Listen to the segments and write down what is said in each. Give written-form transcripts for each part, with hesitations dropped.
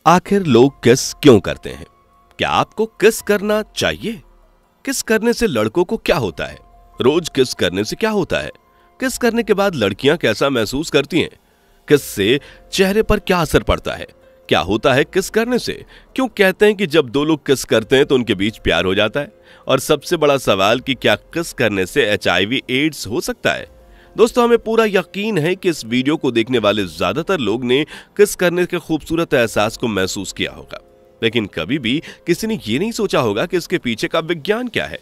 आखिर लोग किस क्यों करते हैं? क्या आपको किस करना चाहिए? किस करने से लड़कों को क्या होता है? रोज किस करने से क्या होता है? किस करने के बाद लड़कियां कैसा महसूस करती हैं? किस से चेहरे पर क्या असर पड़ता है? क्या होता है किस करने से? क्यों कहते हैं कि जब दो लोग किस करते हैं तो उनके बीच प्यार हो जाता है? और सबसे बड़ा सवाल कि क्या किस करने से HIV एड्स हो सकता है? दोस्तों, हमें पूरा यकीन है कि इस वीडियो को देखने वाले ज्यादातर लोग ने किस करने के खूबसूरत एहसास को महसूस किया होगा, लेकिन कभी भी किसी ने ये नहीं सोचा होगा कि इसके पीछे का विज्ञान क्या है,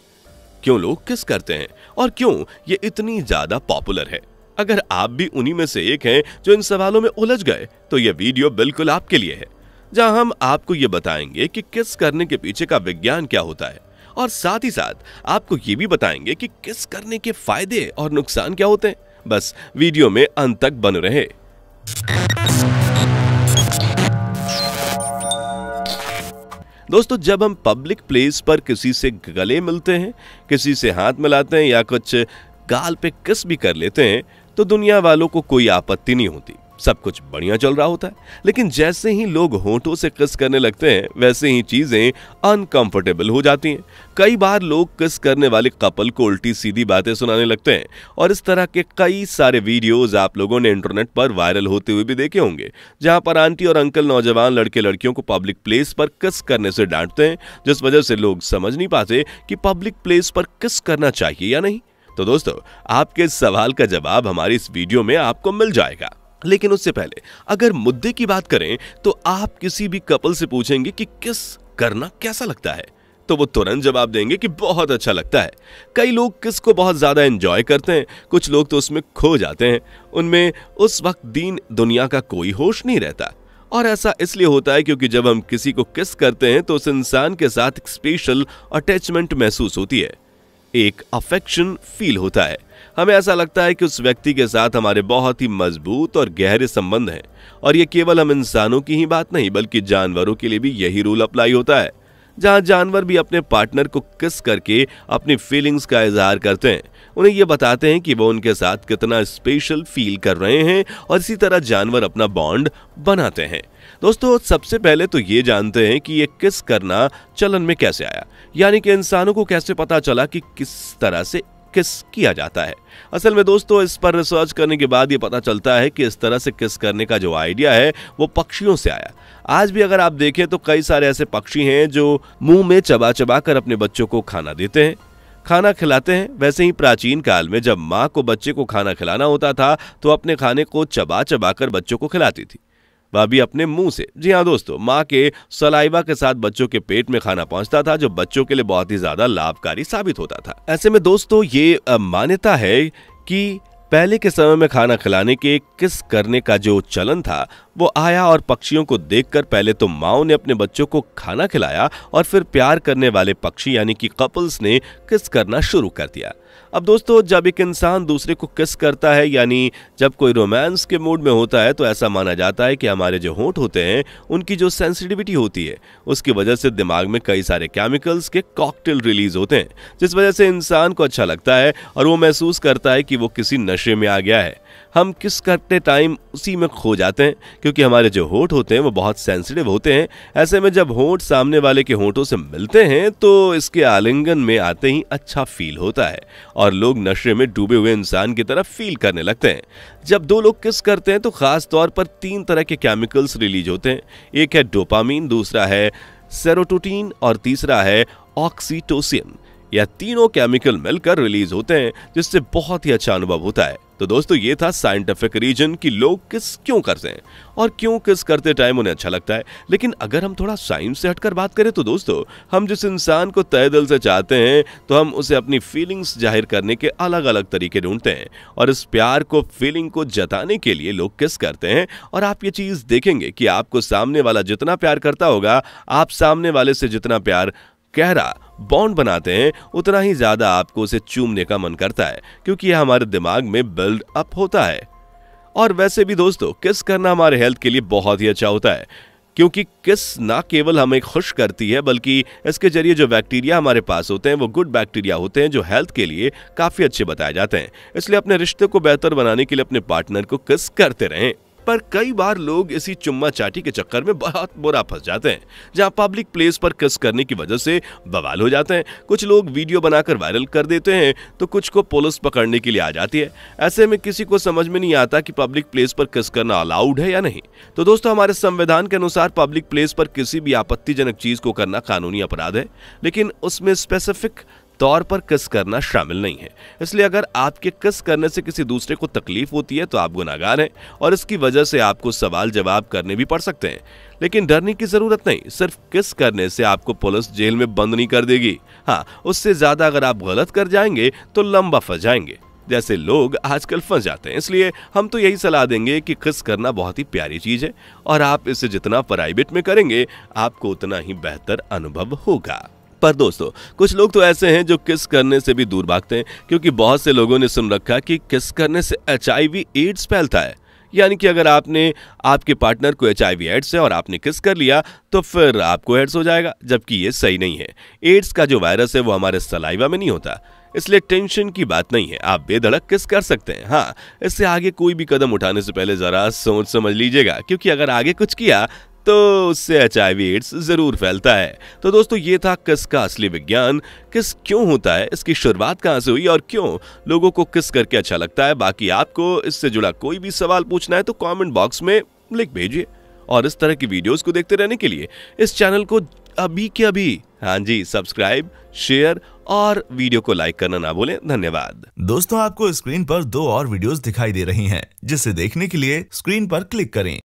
क्यों लोग किस करते हैं और क्यों ये इतनी ज्यादा पॉपुलर है। अगर आप भी उन्हीं में से एक हैं जो इन सवालों में उलझ गए, तो यह वीडियो बिल्कुल आपके लिए है, जहां हम आपको ये बताएंगे कि किस करने के पीछे का विज्ञान क्या होता है, और साथ ही साथ आपको ये भी बताएंगे कि किस करने के फायदे और नुकसान क्या होते हैं। बस वीडियो में अंत तक बने रहे। दोस्तों, जब हम पब्लिक प्लेस पर किसी से गले मिलते हैं, किसी से हाथ मिलाते हैं या कुछ गाल पे किस भी कर लेते हैं, तो दुनिया वालों को कोई आपत्ति नहीं होती, सब कुछ बढ़िया चल रहा होता है। लेकिन जैसे ही लोग होठों से किस करने लगते हैं, वैसे ही चीजें अनकंफर्टेबल हो जाती हैं। कई बार लोग किस करने वाले कपल को उल्टी सीधी बातें सुनाने लगते हैं, और इस तरह के कई सारे वीडियोस आप लोगों ने इंटरनेट पर वायरल होते हुए भी देखे होंगे, जहां पर आंटी और अंकल नौजवान लड़के लड़कियों को पब्लिक प्लेस पर किस करने से डांटते हैं, जिस वजह से लोग समझ नहीं पाते कि पब्लिक प्लेस पर किस करना चाहिए या नहीं। तो दोस्तों, आपके इस सवाल का जवाब हमारी इस वीडियो में आपको मिल जाएगा। लेकिन उससे पहले अगर मुद्दे की बात करें, तो आप किसी भी कपल से पूछेंगे कि किस करना कैसा लगता है, तो वो तुरंत जवाब देंगे कि बहुत अच्छा लगता है। कई लोग किस को बहुत ज्यादा एंजॉय करते हैं, कुछ लोग तो उसमें खो जाते हैं। उनमें उस वक्त दीन दुनिया का कोई होश नहीं रहता। और ऐसा इसलिए होता है क्योंकि जब हम किसी को किस करते हैं तो उस इंसान के साथ एक स्पेशल अटैचमेंट महसूस होती है, एक अफेक्शन फील होता है। हमें ऐसा लगता है कि उस व्यक्ति के साथ हमारे बहुत ही मजबूत और गहरे संबंध हैं। और ये केवल हम इंसानों की ही बात नहीं, बल्कि जानवरों के लिए भी यही रूल अप्लाई होता है, जहां जानवर भी अपने पार्टनर को किस करके अपनी फीलिंग्स का इजहार करते हैं। उन्हें ये बताते हैं कि वो उनके साथ कितना स्पेशल फील कर रहे हैं, और इसी तरह जानवर अपना बॉन्ड बनाते हैं। दोस्तों, सबसे पहले तो ये जानते हैं कि ये किस करना चलन में कैसे आया, यानी कि इंसानों को कैसे पता चला कि किस तरह से किस किया जाता है। असल में दोस्तों, इस पर रिसर्च करने के बाद ये पता चलता है कि इस तरह से किस करने का जो आइडिया है वो पक्षियों से आया। आज भी अगर आप देखें तो कई सारे ऐसे पक्षी हैं जो मुंह में चबा चबा कर अपने बच्चों को खाना देते हैं, खाना खिलाते हैं। वैसे ही प्राचीन काल में जब माँ को बच्चे को खाना खिलाना होता था, तो अपने खाने को चबा चबा कर बच्चों को खिलाती थी, वह भी अपने मुंह से। जी हाँ दोस्तों, माँ के सलाइवा के साथ बच्चों के पेट में खाना पहुंचता था, जो बच्चों के लिए बहुत ही ज्यादा लाभकारी साबित होता था। ऐसे में दोस्तों, ये मान्यता है कि पहले के समय में खाना खिलाने के किस करने का जो चलन था वो आया, और पक्षियों को देखकर पहले तो माओ ने अपने बच्चों को खाना खिलाया, और फिर प्यार करने वाले पक्षी यानी कि कपल्स ने किस करना शुरू कर दिया। अब दोस्तों, जब एक इंसान दूसरे को किस करता है, यानी जब कोई रोमांस के मूड में होता है, तो ऐसा माना जाता है कि हमारे जो होंठ होते हैं उनकी जो सेंसिटिविटी होती है, उसकी वजह से दिमाग में कई सारे केमिकल्स के कॉकटेल रिलीज होते हैं, जिस वजह से इंसान को अच्छा लगता है और वो महसूस करता है कि वो किसी नशे में आ गया है। हम किस करते टाइम उसी में खो जाते हैं, क्योंकि हमारे जो होंठ होते हैं वो बहुत सेंसिटिव होते हैं। ऐसे में जब होंठ सामने वाले के होंठों से मिलते हैं, तो इसके आलिंगन में आते ही अच्छा फील होता है, और लोग नशे में डूबे हुए इंसान की तरह फील करने लगते हैं। जब दो लोग किस करते हैं तो खास तौर पर 3 तरह के केमिकल्स रिलीज होते हैं। एक है डोपामीन, दूसरा है सेरोटोनिन, और तीसरा है ऑक्सीटोसिन। यह तीनों केमिकल मिलकर रिलीज होते हैं, जिससे बहुत ही अच्छा अनुभव होता है। तो दोस्तों, ये था साइंटिफिक रीजन कि लोग किस क्यों करते हैं और क्यों किस करते टाइम उन्हें अच्छा लगता है। लेकिन अगर हम थोड़ा साइंस से हटकर बात करें, तो दोस्तों, हम जिस इंसान को तहे दिल से चाहते हैं, तो हम उसे अपनी फीलिंग्स जाहिर करने के अलग अलग तरीके ढूंढते हैं, और इस प्यार को, फीलिंग को जताने के लिए लोग किस करते हैं। और आप ये चीज देखेंगे कि आपको सामने वाला जितना प्यार करता होगा, आप सामने वाले से जितना प्यार गहरा बॉन्ड बनाते हैं, उतना ही ज्यादा आपको उसे चूमने का मन करता है, क्योंकि यह हमारे दिमाग में बिल्ड अप होता है। और वैसे भी दोस्तों, किस करना हमारे हेल्थ के लिए बहुत ही अच्छा होता है, क्योंकि किस ना केवल हमें खुश करती है, बल्कि इसके जरिए जो बैक्टीरिया हमारे पास होते हैं वो गुड बैक्टीरिया होते हैं, जो हेल्थ के लिए काफी अच्छे बताए जाते हैं। इसलिए अपने रिश्ते को बेहतर बनाने के लिए अपने पार्टनर को किस करते रहें। पर कई बार लोग इसी चुम्मा चाटी के चक्कर में बहुत बुरा फंस जाते हैं, जहां पब्लिक प्लेस पर किस करने की वजह से बवाल हो जाते हैं। कुछ लोग वीडियो बनाकर वायरल कर देते हैं तो कुछ को पुलिस पकड़ने के लिए आ जाती है। ऐसे में किसी को समझ में नहीं आता कि पब्लिक प्लेस पर किस करना अलाउड है या नहीं। तो दोस्तों, हमारे संविधान के अनुसार पब्लिक प्लेस पर किसी भी आपत्तिजनक चीज को करना कानूनी अपराध है, लेकिन उसमें स्पेसिफिक तौर पर किस करना शामिल नहीं है। इसलिए अगर आपके किस करने से किसी दूसरे को तकलीफ होती है तो आप गुनाहगार हैं और इसकी वजह से आपको सवाल जवाब करने भी पड़ सकते हैं। लेकिन डरने की जरूरत नहीं, सिर्फ किस करने से आपको पुलिस जेल में बंद नहीं कर देगी। हाँ, उससे ज्यादा अगर आप गलत कर जाएंगे तो लंबा फंस जाएंगे, जैसे लोग आजकल फंस जाते हैं। इसलिए हम तो यही सलाह देंगे कि किस करना बहुत ही प्यारी चीज है और आप इसे जितना प्राइवेट में करेंगे आपको उतना ही बेहतर अनुभव होगा। पर दोस्तों, कुछ लोग तो ऐसे हैं जो किस करने से भी दूर भागते हैं, क्योंकि बहुत से लोगों ने सुन रखा कि किस करने से HIV एड्स फैलता है। यानी कि अगर आपने आपके पार्टनर को HIV एड्स है और आपने किस कर लिया तो फिर आपको एड्स हो जाएगा, जबकि ये सही नहीं है। एड्स का जो वायरस है वो हमारे सलाइवा में नहीं होता, इसलिए टेंशन की बात नहीं है, आप बेधड़क किस कर सकते हैं। हाँ, इससे आगे कोई भी कदम उठाने से पहले जरा सोच समझ लीजिएगा, क्योंकि अगर आगे कुछ किया तो उससे HIV एड्स जरूर फैलता है। तो दोस्तों, ये था किस का असली विज्ञान। किस क्यों होता है, इसकी शुरुआत कहां से हुई और क्यों लोगों को किस करके अच्छा लगता है। बाकी आपको इससे जुड़ा कोई भी सवाल पूछना है तो कमेंट बॉक्स में लिख भेजिए। और इस तरह की वीडियोस को देखते रहने के लिए इस चैनल को अभी के अभी सब्सक्राइब, शेयर और वीडियो को लाइक करना ना भूलें। धन्यवाद। दोस्तों, आपको स्क्रीन पर 2 और वीडियोस दिखाई दे रही हैं, जिसे देखने के लिए स्क्रीन पर क्लिक करें।